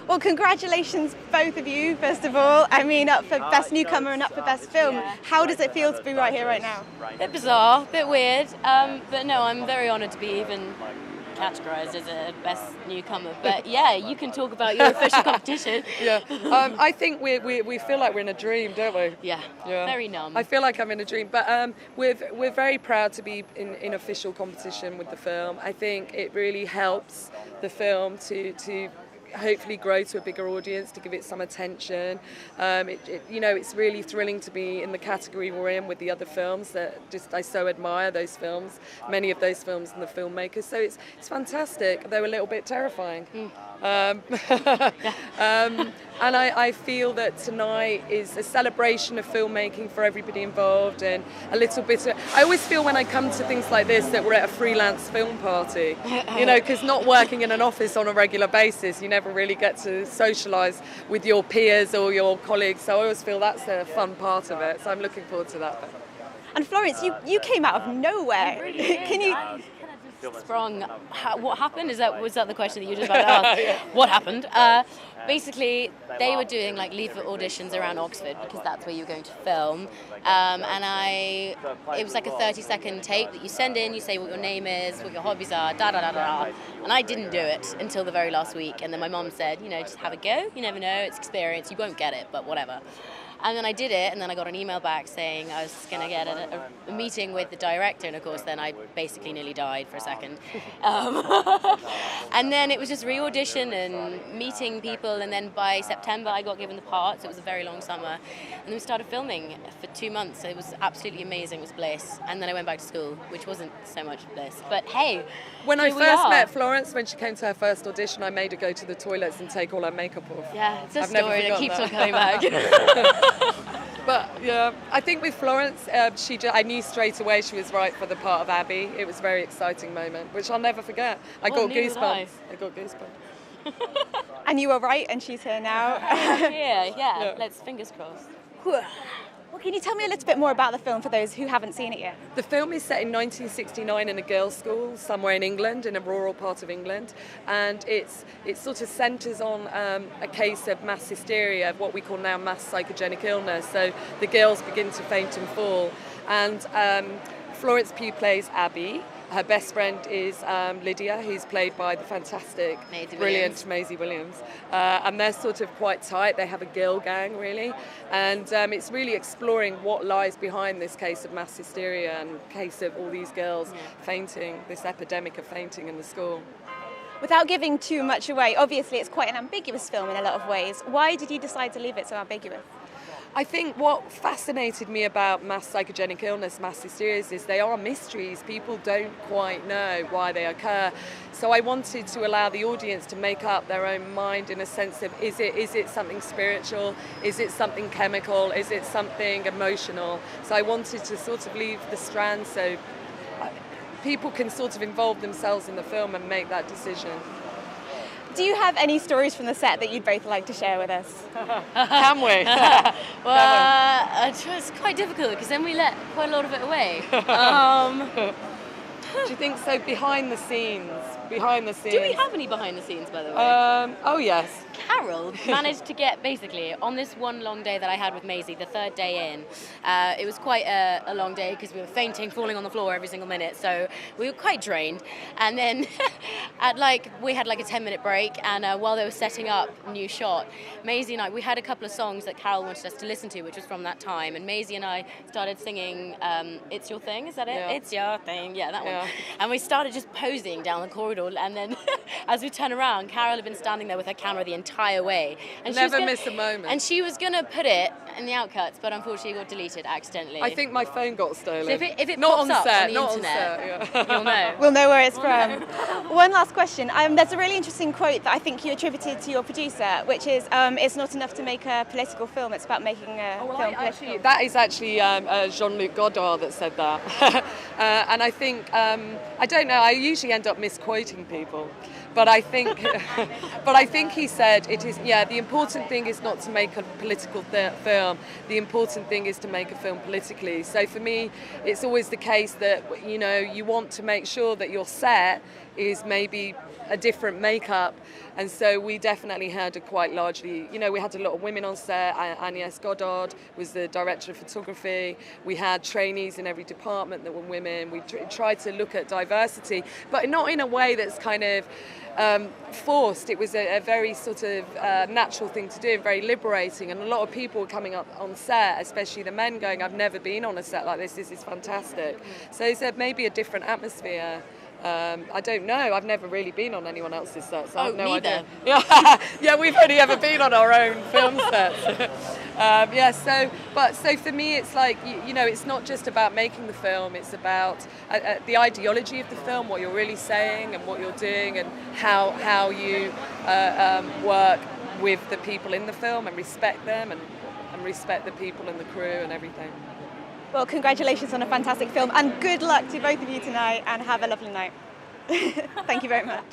Well, congratulations, both of you, first of all. I mean, up for Best Newcomer and up for Best Film. How does it feel to be right here, right now? A bit bizarre, a bit weird, but no, I'm very honoured to be even categorised as a Best Newcomer. But yeah, you can talk about your official competition. Yeah, I think we feel like we're in a dream, don't we? Yeah, very numb. I feel like I'm in a dream, but we're very proud to be in official competition with the film. I think it really helps the film to hopefully grow to a bigger audience, to give it some attention. It's really thrilling to be in the category we're in with the other films that I so admire those films, many of those films and the filmmakers. So it's fantastic. They're a little bit terrifying. And I feel that tonight is a celebration of filmmaking for everybody involved, and a little bit of, I always feel when I come to things like this that we're at a freelance film party, because not working in an office on a regular basis, you never really get to socialise with your peers or your colleagues, so I always feel that's a fun part of it, so I'm looking forward to that. And Florence, you came out of nowhere. Can you... Sprung. What happened? Was that the question that you were just about to ask? Yeah. What happened? Basically, they were doing like leaflet auditions around Oxford because that's where you were going to film. It was like a 30-second tape that you send in. You say what your name is, what your hobbies are, da da da da. And I didn't do it until the very last week. And then my mum said, just have a go. You never know. It's experience. You won't get it, but whatever. And then I did it, and then I got an email back saying I was going to get a meeting with the director, and of course then I basically nearly died for a second. And then it was just re-audition and meeting people, and then by September I got given the part, so it was a very long summer. And then we started filming for 2 months, so it was absolutely amazing, it was bliss. And then I went back to school, which wasn't so much bliss, but hey, when I first met Florence, when she came to her first audition, I made her go to the toilets and take all her makeup off. Yeah, it's a story that keeps on coming back. But yeah, I think with Florence, I knew straight away she was right for the part of Abby. It was a very exciting moment, which I'll never forget. I got goosebumps. I got goosebumps. And you were right, and she's here now. Yeah. Let's fingers crossed. Well, can you tell me a little bit more about the film for those who haven't seen it yet? The film is set in 1969 in a girls' school somewhere in England, in a rural part of England, and it sort of centres on a case of mass hysteria, what we call now mass psychogenic illness. So the girls begin to faint and fall, and Florence Pugh plays Abby. Her best friend is Lydia, who's played by the fantastic, brilliant Maisie Williams. And they're sort of quite tight. They have a girl gang, really. And it's really exploring what lies behind this case of mass hysteria and case of all these girls fainting, this epidemic of fainting in the school. Without giving too much away, obviously it's quite an ambiguous film in a lot of ways. Why did you decide to leave it so ambiguous? I think what fascinated me about mass psychogenic illness, mass hysterias, is they are mysteries. People don't quite know why they occur. So I wanted to allow the audience to make up their own mind in a sense of, is it something spiritual? Is it something chemical? Is it something emotional? So I wanted to sort of leave the strands so people can sort of involve themselves in the film and make that decision. Do you have any stories from the set that you'd both like to share with us? Can we? Well, it's quite difficult because then we let quite a lot of it away. Do you think so? Behind the scenes. Do we have any behind the scenes, by the way? Oh yes. Carol managed to get, basically, on this one long day that I had with Maisie, the third day in, it was quite a long day because we were fainting, falling on the floor every single minute, so we were quite drained. And then we had like a 10-minute break, and while they were setting up a new shot, Maisie and I, we had a couple of songs that Carol wanted us to listen to, which was from that time, and Maisie and I started singing It's Your Thing, is that it? Yeah. It's Your Thing, yeah, that one. Yeah. And we started just posing down the corridor, and then as we turn around, Carol had been standing there with her camera the entire way. And Never miss a moment. And she was going to put it in the outcuts, but unfortunately it got deleted accidentally. I think my phone got stolen. So if it not pops on up set, on the not internet, on set, yeah. you'll know. We'll know where it's from. One last question. There's a really interesting quote that I think you attributed to your producer, which is, it's not enough to make a political film, it's about making a film political. That is actually Jean-Luc Godard that said that. And I think, I don't know, I usually end up misquoting people. But I think, but I think he said it is. Yeah, the important thing is not to make a political film. The important thing is to make a film politically. So for me, it's always the case that you want to make sure that your set is maybe a different makeup, and so we definitely had a quite largely, we had a lot of women on set. Agnes Goddard was the director of photography. We had trainees in every department that were women. We tried to look at diversity, but not in a way that's kind of forced. It was a very sort of natural thing to do, very liberating, and a lot of people were coming up on set, especially the men, going, I've never been on a set like this is fantastic. So it's maybe a different atmosphere. I don't know. I've never really been on anyone else's set, so I have no idea. Yeah, we've only ever been on our own film sets. So for me, it's like it's not just about making the film. It's about the ideology of the film, what you're really saying, and what you're doing, and how you work with the people in the film and respect them, and respect the people and the crew and everything. Well, congratulations on a fantastic film, and good luck to both of you tonight, and have a lovely night. Thank you very much.